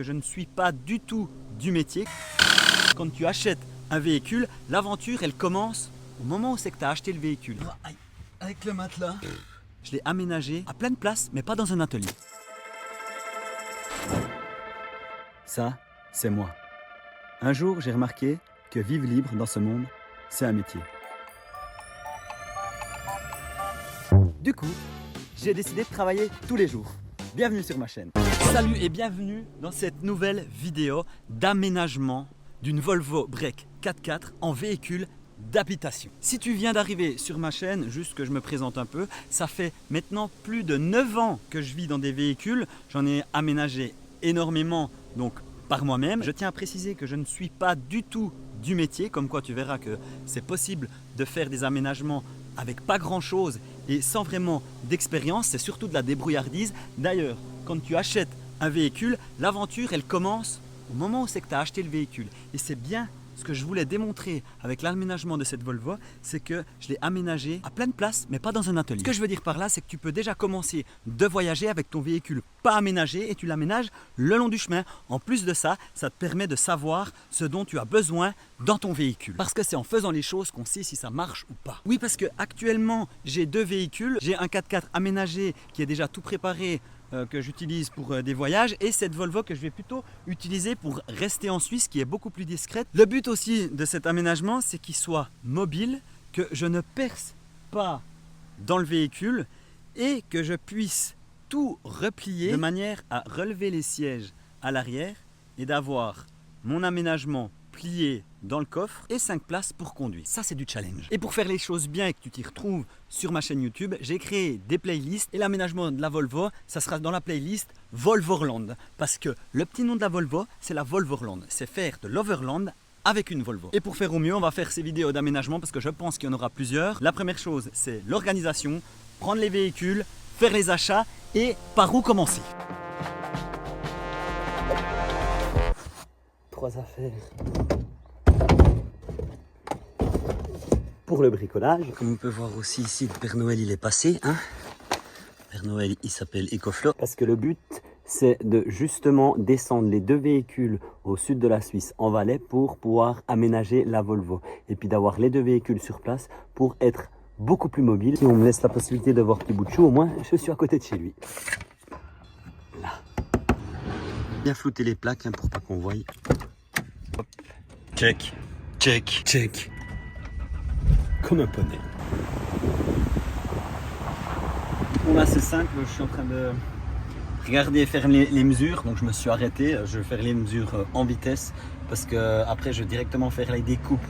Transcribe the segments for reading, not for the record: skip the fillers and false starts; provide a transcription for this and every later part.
Je ne suis pas du tout du métier. Quand tu achètes un véhicule, l'aventure elle commence au moment où c'est que tu as acheté le véhicule. Avec le matelas, je l'ai aménagé à plein de places, mais pas dans un atelier. Ça, c'est moi. Un jour, j'ai remarqué que vivre libre dans ce monde, c'est un métier. Du coup, j'ai décidé de travailler tous les jours. Bienvenue sur ma chaîne. Salut et bienvenue dans cette nouvelle vidéo d'aménagement d'une Volvo Break 4x4 en véhicule d'habitation. Si tu viens d'arriver sur ma chaîne, juste que je me présente un peu, ça fait maintenant plus de 9 ans que je vis dans des véhicules. J'en ai aménagé énormément, donc par moi-même. Je tiens à préciser que je ne suis pas du tout du métier, comme quoi tu verras que c'est possible de faire des aménagements avec pas grand chose et sans vraiment d'expérience, c'est surtout de la débrouillardise. D'ailleurs, quand tu achètes un véhicule, l'aventure elle commence au moment où c'est que tu as acheté le véhicule. Et c'est bien ce que je voulais démontrer avec l'aménagement de cette Volvo, c'est que je l'ai aménagé à plein de places, mais pas dans un atelier. Ce que je veux dire par là, c'est que tu peux déjà commencer de voyager avec ton véhicule pas aménagé et tu l'aménages le long du chemin. En plus de ça, ça te permet de savoir ce dont tu as besoin dans ton véhicule. Parce que c'est en faisant les choses qu'on sait si ça marche ou pas. Oui, parce que actuellement, j'ai deux véhicules. J'ai un 4x4 aménagé qui est déjà tout préparé, que j'utilise pour des voyages, et cette Volvo que je vais plutôt utiliser pour rester en Suisse, qui est beaucoup plus discrète. Le but aussi de cet aménagement, c'est qu'il soit mobile, que je ne perce pas dans le véhicule et que je puisse tout replier de manière à relever les sièges à l'arrière et d'avoir mon aménagement plié dans le coffre et 5 places pour conduire. Ça, c'est du challenge. Et pour faire les choses bien et que tu t'y retrouves sur ma chaîne YouTube, j'ai créé des playlists et l'aménagement de la Volvo, ça sera dans la playlist Volvoland. Parce que le petit nom de la Volvo, c'est la Volvoland. C'est faire de l'overland avec une Volvo. Et pour faire au mieux, on va faire ces vidéos d'aménagement parce que je pense qu'il y en aura plusieurs. La première chose, c'est l'organisation, prendre les véhicules, faire les achats et par où commencer. 3 affaires pour le bricolage. Comme on peut voir aussi ici, le Père Noël il est passé. Père Noël il s'appelle EcoFlow. Parce que le but c'est de justement descendre les deux véhicules au sud de la Suisse en Valais pour pouvoir aménager la Volvo. Et puis d'avoir les deux véhicules sur place pour être beaucoup plus mobile. Si on me laisse la possibilité de voir petit bout de chou, au moins je suis à côté de chez lui. Là. Bien flouter les plaques pour pas qu'on voie. Hop. Check, check, check. Comme un poney. Bon là c'est simple, je suis en train de regarder faire les mesures, donc je me suis arrêté, je vais faire les mesures en vitesse parce que après je vais directement faire la découpe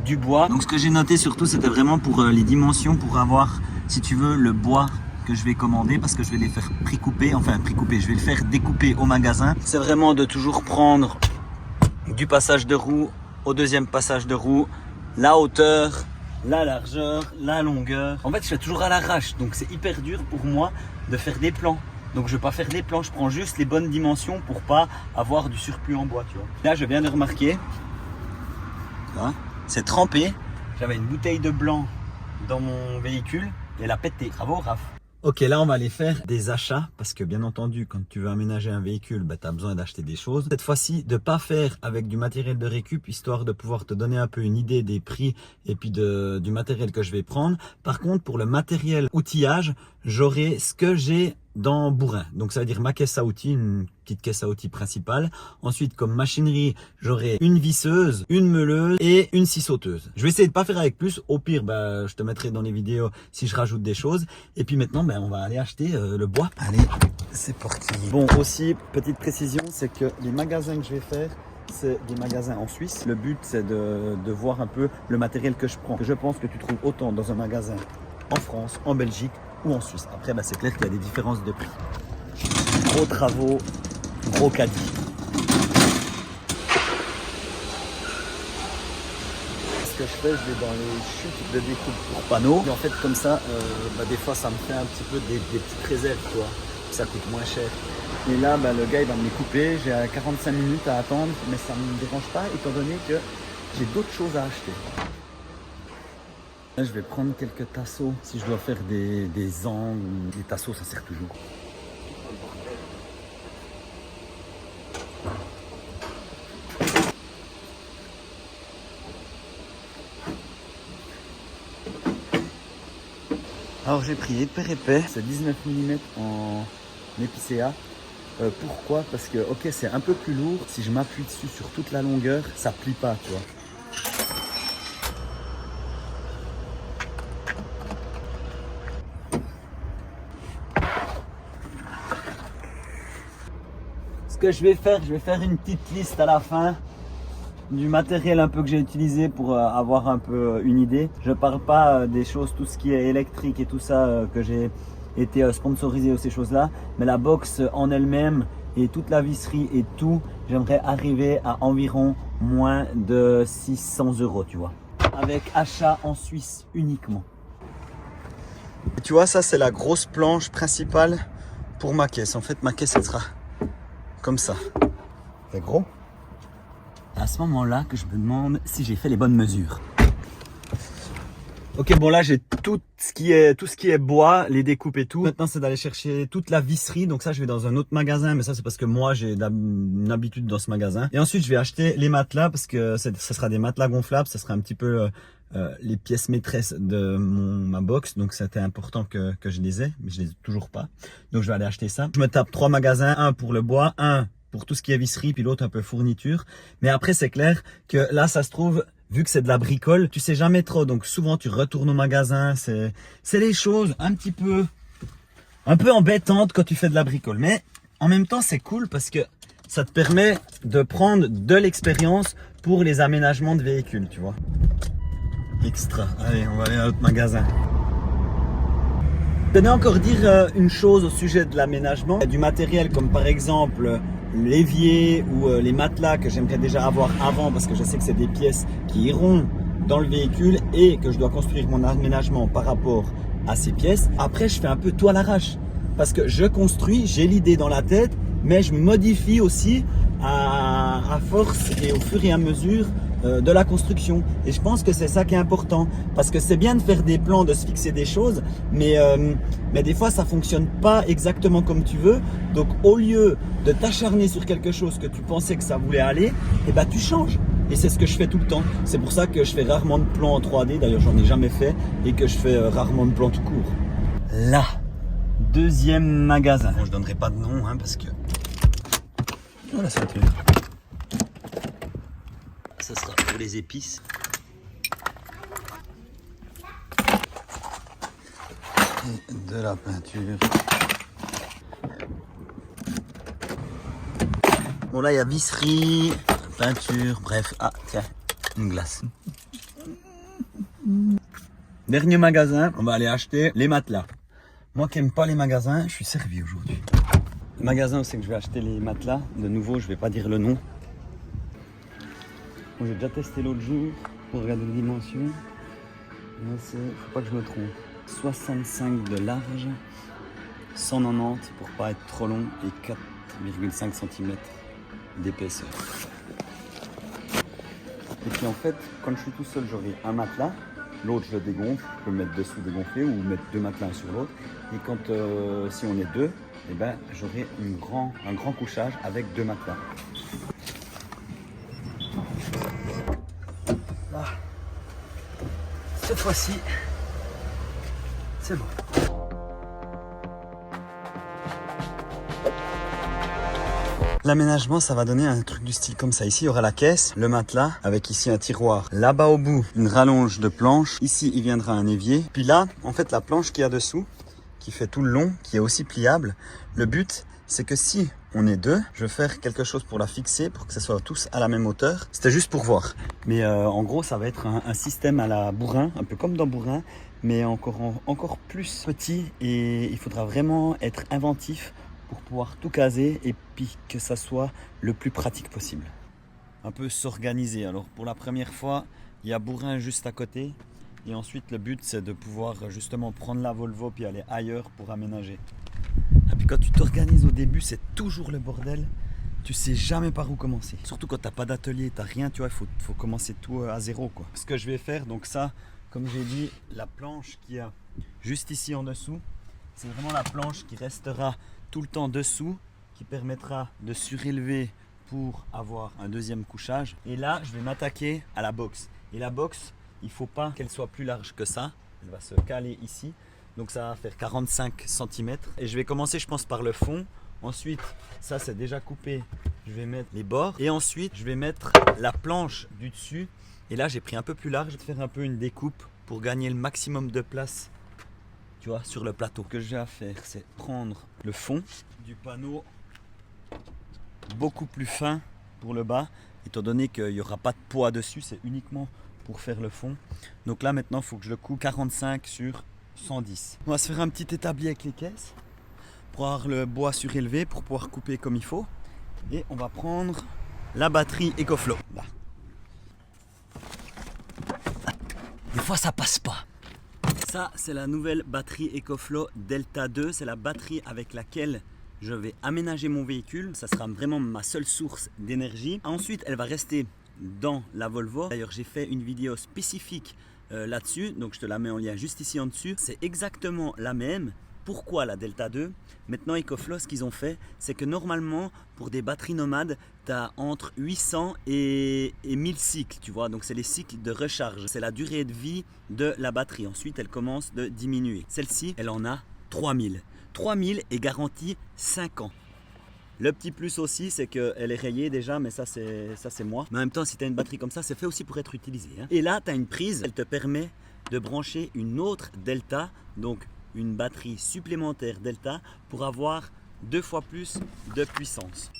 du bois. Donc ce que j'ai noté surtout c'était vraiment pour les dimensions, pour avoir si tu veux le bois que je vais commander, parce que je vais les faire pré-couper, enfin pré-couper, je vais le faire découper au magasin. C'est vraiment de toujours prendre du passage de roue au deuxième passage de roue, la hauteur, la largeur, la longueur. En fait je fais toujours à l'arrache, donc c'est hyper dur pour moi de faire des plans. Donc je ne vais pas faire des plans, je prends juste les bonnes dimensions pour pas avoir du surplus en bois, tu vois. Là je viens de remarquer, c'est trempé, j'avais une bouteille de blanc dans mon véhicule et elle a pété. Bravo Raph. Ok, là on va aller faire des achats parce que bien entendu quand tu veux aménager un véhicule, tu as besoin d'acheter des choses. Cette fois-ci, de ne pas faire avec du matériel de récup, histoire de pouvoir te donner un peu une idée des prix et puis du matériel que je vais prendre. Par contre, pour le matériel outillage, j'aurai ce que j'ai dans Bourrin. Donc ça veut dire ma caisse à outils, une petite caisse à outils principale. Ensuite, comme machinerie, j'aurai une visseuse, une meuleuse et une scie sauteuse. Je vais essayer de pas faire avec plus. Au pire, je te mettrai dans les vidéos si je rajoute des choses. Et puis maintenant, on va aller acheter le bois. Allez, c'est parti. Bon, aussi, petite précision, c'est que les magasins que je vais faire, c'est des magasins en Suisse. Le but, c'est de voir un peu le matériel que je prends. Je pense que tu trouves autant dans un magasin en France, en Belgique ou en Suisse. Après, c'est clair qu'il y a des différences de prix. Gros travaux, gros caddie. Ce que je fais, je vais dans les chutes de découpe pour panneaux. Et en fait, comme ça, des fois, ça me fait un petit peu des petites réserves, tu vois. Ça coûte moins cher. Et là, le gars, il va me les couper. J'ai 45 minutes à attendre, mais ça ne me dérange pas, étant donné que j'ai d'autres choses à acheter. Là, je vais prendre quelques tasseaux. Si je dois faire des angles, des tasseaux, ça sert toujours. Alors j'ai pris épais, c'est 19 mm en épicéa. Pourquoi? Parce que ok, c'est un peu plus lourd. Si je m'appuie dessus sur toute la longueur, ça plie pas, tu vois. Ce que je vais faire une petite liste à la fin du matériel un peu que j'ai utilisé pour avoir un peu une idée. Je parle pas des choses, tout ce qui est électrique et tout ça que j'ai été sponsorisé ou ces choses-là, mais la box en elle-même et toute la visserie et tout, j'aimerais arriver à environ moins de 600 €, tu vois, avec achat en Suisse uniquement. Et tu vois, ça c'est la grosse planche principale pour ma caisse. En fait, ma caisse elle sera comme ça. C'est gros. À ce moment-là que je me demande si j'ai fait les bonnes mesures. Ok, bon là j'ai tout ce qui est bois, les découpes et tout. Maintenant c'est d'aller chercher toute la visserie. Donc ça je vais dans un autre magasin, mais ça c'est parce que moi j'ai une habitude dans ce magasin. Et ensuite je vais acheter les matelas parce que ce sera des matelas gonflables. Ça sera un petit peu les pièces maîtresses de ma box. Donc c'était important que je les ai, mais je les ai toujours pas. Donc je vais aller acheter ça. Je me tape 3 magasins, un pour le bois, un pour tout ce qui est visserie, puis l'autre un peu fourniture. Mais après c'est clair que là ça se trouve, vu que c'est de la bricole, tu sais jamais trop. Donc souvent tu retournes au magasin. C'est les choses un peu embêtantes quand tu fais de la bricole. Mais en même temps c'est cool parce que ça te permet de prendre de l'expérience pour les aménagements de véhicules, tu vois. Extra. Allez, on va aller à l'autre magasin. Je tenais encore dire une chose au sujet de l'aménagement. Du matériel comme par exemple l'évier ou les matelas que j'aimerais déjà avoir avant parce que je sais que c'est des pièces qui iront dans le véhicule et que je dois construire mon aménagement par rapport à ces pièces. Après, je fais un peu tout à l'arrache parce que je construis, j'ai l'idée dans la tête, mais je modifie aussi à force et au fur et à mesure de la construction. Et je pense que c'est ça qui est important parce que c'est bien de faire des plans, de se fixer des choses, mais des fois ça fonctionne pas exactement comme tu veux. Donc au lieu de t'acharner sur quelque chose que tu pensais que ça voulait aller, et ben tu changes. Et c'est ce que je fais tout le temps. C'est pour ça que je fais rarement de plans en 3D, d'ailleurs j'en ai jamais fait, et que je fais rarement de plans tout court. Là, deuxième magasin. Bon, je donnerai pas de nom hein, parce que... Oh la ceinture. Ça sera pour les épices. Et de la peinture. Bon là il y a visserie, peinture, bref. Ah tiens, une glace. Dernier magasin, on va aller acheter les matelas. Moi qui n'aime pas les magasins, je suis servi aujourd'hui. Le magasin où c'est que je vais acheter les matelas, de nouveau je vais pas dire le nom. Bon, j'ai déjà testé l'autre jour pour regarder les dimensions. Là, faut pas que je me trompe. 65 de large, 190 pour pas être trop long et 4,5 cm d'épaisseur. Et puis en fait, quand je suis tout seul, j'aurai un matelas. L'autre, je le dégonfle. Je peux le mettre dessous dégonflé ou mettre 2 matelas un sur l'autre. Et quand si on est deux, eh ben, j'aurai un grand couchage avec 2 matelas. Là, cette fois-ci, c'est bon. L'aménagement, ça va donner un truc du style comme ça. Ici, il y aura la caisse, le matelas, avec ici un tiroir. Là-bas au bout, une rallonge de planche. Ici, il viendra un évier. Puis là, en fait, la planche qu'il y a dessous, qui fait tout le long, qui est aussi pliable. Le but, c'est que si on est deux, je vais faire quelque chose pour la fixer, pour que ce soit tous à la même hauteur. C'était juste pour voir. Mais en gros, ça va être un système à la bourrin, un peu comme dans bourrin, mais encore plus petit. Et il faudra vraiment être inventif pour pouvoir tout caser et puis que ça soit le plus pratique possible. Un peu s'organiser. Alors pour la première fois, il y a bourrin juste à côté. Et ensuite, le but, c'est de pouvoir justement prendre la Volvo puis aller ailleurs pour aménager. Et puis quand tu t'organises au début, c'est toujours le bordel. Tu sais jamais par où commencer. Surtout quand tu n'as pas d'atelier, tu n'as rien, tu vois, il faut commencer tout à zéro, quoi. Ce que je vais faire, donc ça, comme j'ai dit, la planche qu'il y a juste ici en dessous, c'est vraiment la planche qui restera tout le temps dessous, qui permettra de surélever pour avoir un deuxième couchage. Et là, je vais m'attaquer à la box. Et la box, il ne faut pas qu'elle soit plus large que ça. Elle va se caler ici. Donc ça va faire 45 cm. Et je vais commencer je pense par le fond. Ensuite, ça c'est déjà coupé. Je vais mettre les bords. Et ensuite, je vais mettre la planche du dessus. Et là, j'ai pris un peu plus large. Je vais faire un peu une découpe pour gagner le maximum de place, tu vois, sur le plateau. Ce que j'ai à faire, c'est prendre le fond du panneau beaucoup plus fin pour le bas, étant donné qu'il n'y aura pas de poids dessus, c'est uniquement pour faire le fond. Donc là maintenant il faut que je le coupe 45 sur 110. On va se faire un petit établi avec les caisses pour avoir le bois surélevé pour pouvoir couper comme il faut. Et on va prendre la batterie EcoFlow. Là. Des fois ça passe pas. Ça c'est la nouvelle batterie EcoFlow Delta 2, c'est la batterie avec laquelle je vais aménager mon véhicule. Ça sera vraiment ma seule source d'énergie. Ensuite, elle va rester dans la Volvo. D'ailleurs, j'ai fait une vidéo spécifique là-dessus. Donc, je te la mets en lien juste ici en dessus. C'est exactement la même. Pourquoi la Delta 2? Maintenant, EcoFlow, ce qu'ils ont fait, c'est que normalement, pour des batteries nomades, tu as entre 800 et 1000 cycles, tu vois. Donc, c'est les cycles de recharge. C'est la durée de vie de la batterie. Ensuite, elle commence de diminuer. Celle-ci, elle en a 3000. 3000 est garantie 5 ans. Le petit plus aussi, c'est qu'elle est rayée déjà, mais ça c'est moi. Mais en même temps, si tu as une batterie comme ça, c'est fait aussi pour être utilisé. Hein. Et là, tu as une prise, elle te permet de brancher une autre Delta, donc une batterie supplémentaire Delta, pour avoir 2 fois plus de puissance.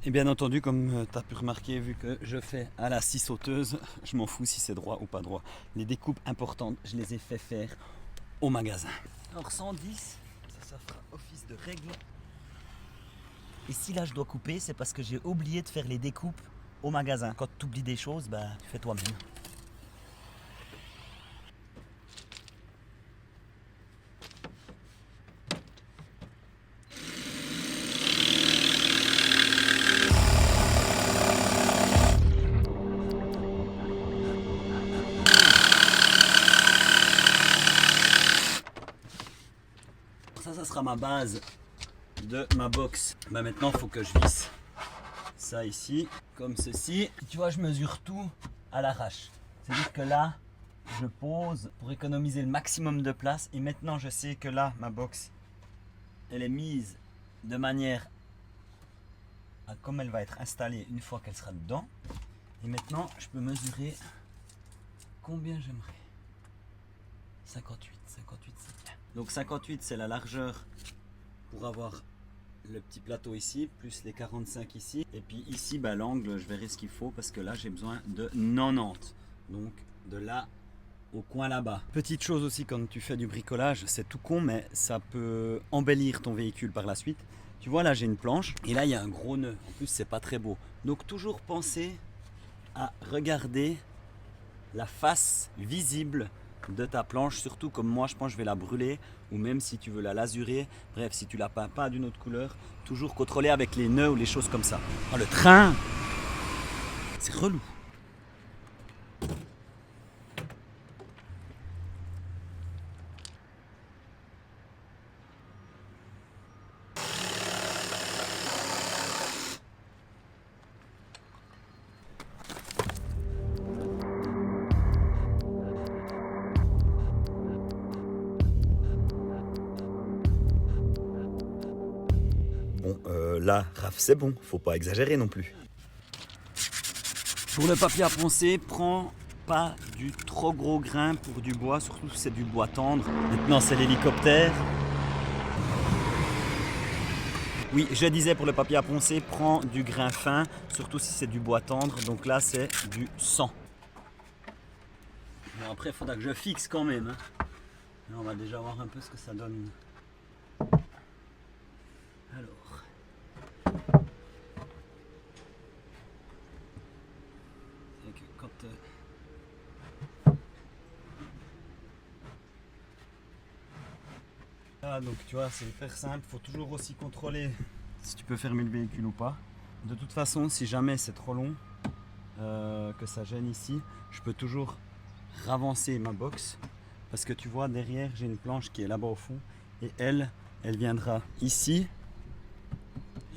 Et bien entendu, comme tu as pu remarquer, vu que je fais à la scie sauteuse, je m'en fous si c'est droit ou pas droit. Les découpes importantes, je les ai fait faire au magasin. Alors 110, ça fera office de règle. Et si là je dois couper, c'est parce que j'ai oublié de faire les découpes au magasin. Quand tu oublies des choses, bah, tu fais toi-même. Ça sera ma base de ma box. Bah maintenant il faut que je visse ça ici comme ceci. Tu vois, je mesure tout à l'arrache. C'est-à-dire que là je pose pour économiser le maximum de place, et maintenant je sais que là ma box elle est mise de manière à comme elle va être installée une fois qu'elle sera dedans. Et maintenant je peux mesurer combien j'aimerais. 58 c'est bien. Donc 58 c'est la largeur pour avoir le petit plateau ici, plus les 45 ici. Et puis ici, bah, l'angle, je verrai ce qu'il faut parce que là j'ai besoin de 90. Donc de là au coin là-bas. Petite chose aussi quand tu fais du bricolage, c'est tout con mais ça peut embellir ton véhicule par la suite. Tu vois là j'ai une planche et là il y a un gros nœud. En plus c'est pas très beau. Donc toujours penser à regarder la face visible de ta planche, surtout comme moi je pense que je vais la brûler, ou même si tu veux la lasurer, bref si tu la peins pas d'une autre couleur, toujours contrôler avec les nœuds ou les choses comme ça. Oh, le train, c'est relou. Bon, là, Raph, c'est bon, faut pas exagérer non plus. Pour le papier à poncer, prends pas du trop gros grain pour du bois, surtout si c'est du bois tendre. Maintenant, c'est l'hélicoptère. Oui, je disais pour le papier à poncer, prends du grain fin, surtout si c'est du bois tendre. Donc là, c'est du 100. Bon, après, il faudra que je fixe quand même. Hein. Là, on va déjà voir un peu ce que ça donne. Alors. C'est que quand ah, donc tu vois, c'est hyper simple. Il faut toujours aussi contrôler si tu peux fermer le véhicule ou pas. De toute façon, si jamais c'est trop long, que ça gêne ici, je peux toujours ravancer ma box. Parce que tu vois, derrière, j'ai une planche qui est là-bas au fond. Et elle viendra ici.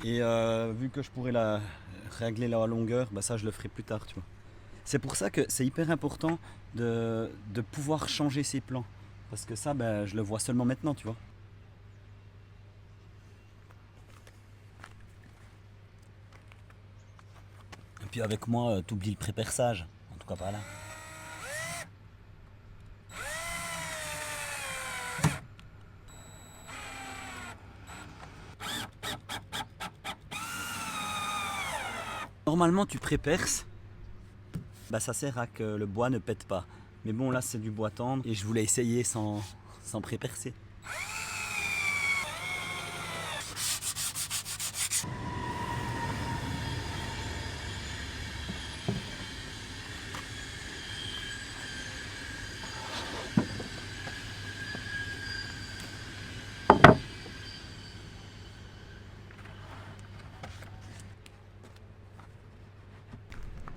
Et vu que je pourrais régler la longueur, bah ça je le ferai plus tard, tu vois. C'est pour ça que c'est hyper important de pouvoir changer ses plans. Parce que ça, bah, je le vois seulement maintenant, tu vois. Et puis avec moi, t'oublies le pré-perçage. En tout cas pas là. Normalement tu pré-perces, bah ça sert à que le bois ne pète pas. Mais bon là c'est du bois tendre et je voulais essayer sans pré-percer.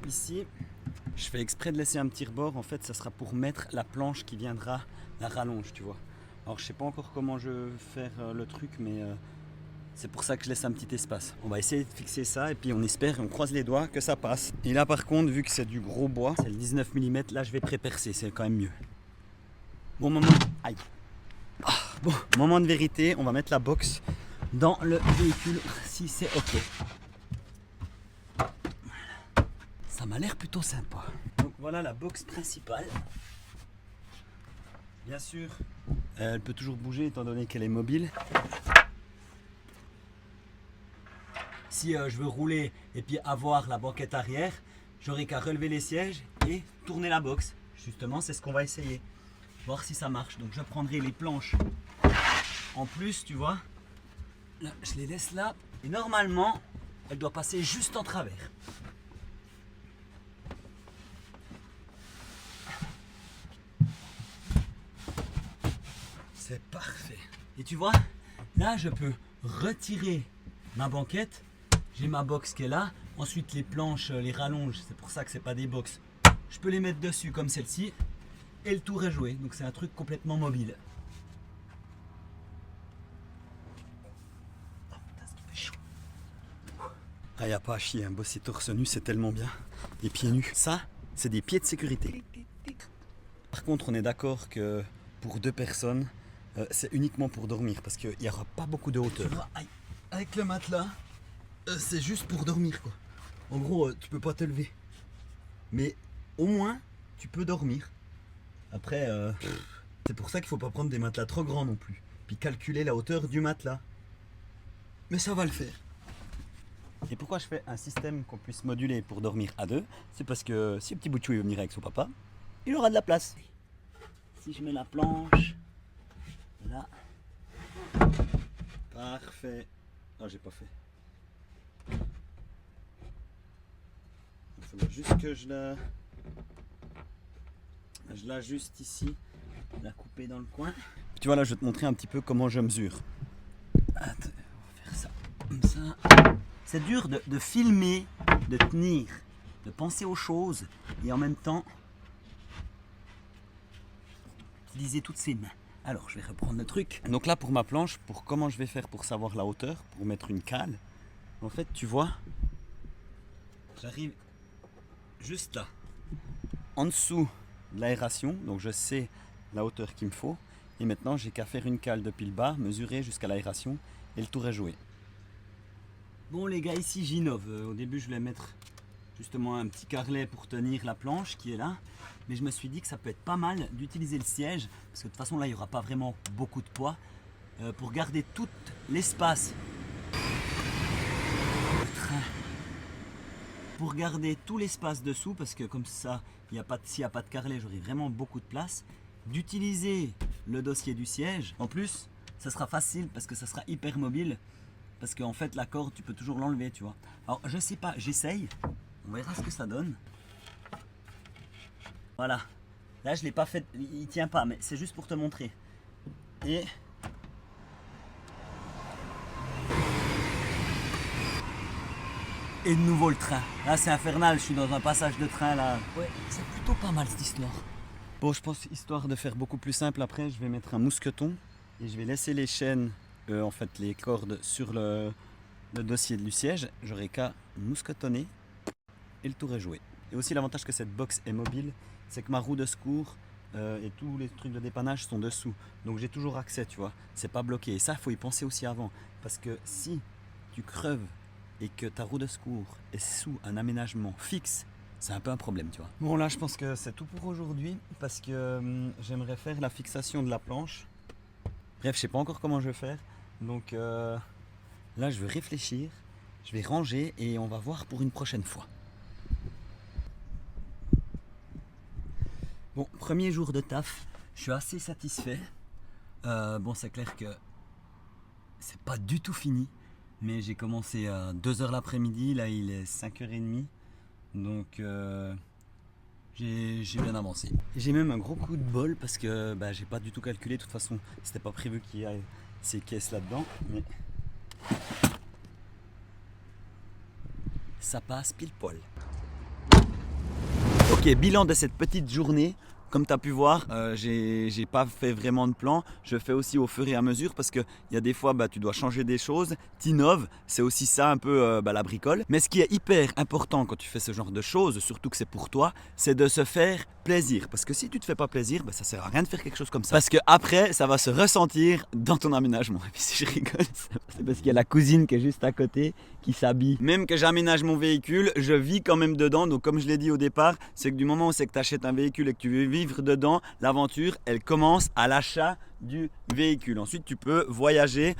Ici, je fais exprès de laisser un petit rebord, en fait ça sera pour mettre la planche qui viendra la rallonge, tu vois. Alors je sais pas encore comment je vais faire le truc, mais c'est pour ça que je laisse un petit espace. On va essayer de fixer ça et puis on espère et on croise les doigts que ça passe. Et là par contre, vu que c'est du gros bois, c'est le 19 mm, là je vais pré-percer, c'est quand même mieux. Bon moment, aïe. Bon, moment de vérité, on va mettre la box dans le véhicule si c'est ok. Ça m'a l'air plutôt sympa. Donc voilà la box principale. Bien sûr, elle peut toujours bouger étant donné qu'elle est mobile. Si je veux rouler et puis avoir la banquette arrière, j'aurai qu'à relever les sièges et tourner la box. Justement, c'est ce qu'on va essayer. Voir si ça marche. Donc je prendrai les planches en plus, tu vois. Là, je les laisse là. Et normalement, elle doit passer juste en travers. C'est parfait. Et tu vois, là je peux retirer ma banquette. J'ai ma box qui est là. Ensuite les planches, les rallonges, c'est pour ça que c'est pas des box. Je peux les mettre dessus comme celle-ci. Et le tour est joué. Donc c'est un truc complètement mobile. Oh putain, ça fait chaud. Ah, y a pas à chier, hein. Bosser torse nu, c'est tellement bien. Les pieds nus. Ça, c'est des pieds de sécurité. Par contre, on est d'accord que pour 2 personnes, c'est uniquement pour dormir parce qu'il n'y aura pas beaucoup de hauteur. Tu vois, avec le matelas, c'est juste pour dormir quoi. En gros, tu peux pas te lever. Mais au moins, tu peux dormir. Après, c'est pour ça qu'il faut pas prendre des matelas trop grands non plus. Puis calculer la hauteur du matelas. Mais ça va le faire. Et pourquoi je fais un système qu'on puisse moduler pour dormir à 2? C'est parce que si le petit bout de chou veut venir avec son papa, il aura de la place. Si je mets la planche, là, parfait. Ah, j'ai pas fait. Il faudrait juste que je l'ajuste ici, la couper dans le coin. Tu vois là, je vais te montrer un petit peu comment je mesure. Attends, on va faire ça comme ça. C'est dur de filmer, de tenir, de penser aux choses et en même temps utiliser toutes ses mains. Alors je vais reprendre le truc. Donc là pour ma planche, pour comment je vais faire pour savoir la hauteur, pour mettre une cale, en fait tu vois, j'arrive juste là, en dessous de l'aération, donc je sais la hauteur qu'il me faut. Et maintenant j'ai qu'à faire une cale depuis le bas, mesurer jusqu'à l'aération et le tour est joué. Bon les gars, ici j'innove. Au début je voulais mettre justement un petit carrelet pour tenir la planche qui est là. Mais je me suis dit que ça peut être pas mal d'utiliser le siège, parce que de toute façon là il n'y aura pas vraiment beaucoup de poids, pour garder tout l'espace. Pour garder tout l'espace dessous, parce que comme ça, s'il n'y a pas de carrelet, j'aurai vraiment beaucoup de place. D'utiliser le dossier du siège. En plus, ça sera facile parce que ça sera hyper mobile. Parce qu'en fait, la corde, tu peux toujours l'enlever, tu vois. Alors, je sais pas, j'essaye. On verra ce que ça donne. Voilà. Là, je l'ai pas fait, il tient pas, mais c'est juste pour te montrer. Et... Et de nouveau le train. Là, c'est infernal, je suis dans un passage de train, là. Ouais, c'est plutôt pas mal, cette histoire. Bon, je pense, histoire de faire beaucoup plus simple, après, je vais mettre un mousqueton. Et je vais laisser les chaînes, en fait, les cordes sur le dossier du siège. J'aurai qu'à mousquetonner et le tour est joué. Et aussi l'avantage que cette box est mobile, c'est que ma roue de secours et tous les trucs de dépannage sont dessous. Donc j'ai toujours accès, tu vois, c'est pas bloqué. Et ça, il faut y penser aussi avant. Parce que si tu creves et que ta roue de secours est sous un aménagement fixe, c'est un peu un problème, tu vois. Bon, là, je pense que c'est tout pour aujourd'hui parce que j'aimerais faire la fixation de la planche. Bref, je sais pas encore comment je vais faire. Donc là, je vais réfléchir, je vais ranger et on va voir pour une prochaine fois. Bon, premier jour de taf, je suis assez satisfait. Bon, c'est clair que c'est pas du tout fini, mais j'ai commencé à 2h l'après-midi, là il est 5h30, donc j'ai bien avancé. J'ai même un gros coup de bol parce que j'ai pas du tout calculé, de toute façon c'était pas prévu qu'il y ait ces caisses là-dedans, mais ça passe pile poil. Ok, bilan de cette petite journée. Comme tu as pu voir, j'ai pas fait vraiment de plan. Je fais aussi au fur et à mesure parce qu'il y a des fois, tu dois changer des choses. T'innoves, c'est aussi ça un peu la bricole. Mais ce qui est hyper important quand tu fais ce genre de choses, surtout que c'est pour toi, c'est de se faire plaisir. Parce que si tu te fais pas plaisir, ça sert à rien de faire quelque chose comme ça. Parce que après, ça va se ressentir dans ton aménagement. Et puis si je rigole, c'est parce qu'il y a la cousine qui est juste à côté qui s'habille. Même que j'aménage mon véhicule, je vis quand même dedans. Donc comme je l'ai dit au départ, c'est que du moment où c'est que tu achètes un véhicule et que tu veux vivre dedans, l'aventure, elle commence à l'achat du véhicule. Ensuite, tu peux voyager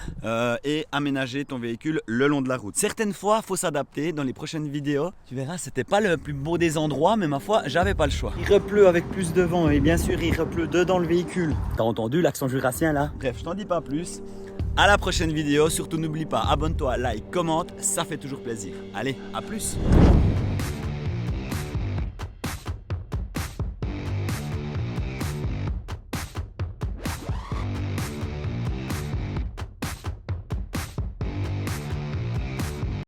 et aménager ton véhicule le long de la route. Certaines fois, il faut s'adapter. Dans les prochaines vidéos, tu verras, c'était pas le plus beau des endroits, mais ma foi, j'avais pas le choix. Il repleut avec plus de vent et bien sûr, il repleut dedans le véhicule. T'as entendu l'accent jurassien là? Bref, je t'en dis pas plus. À la prochaine vidéo. Surtout, n'oublie pas, abonne-toi, like, commente, ça fait toujours plaisir. Allez, à plus!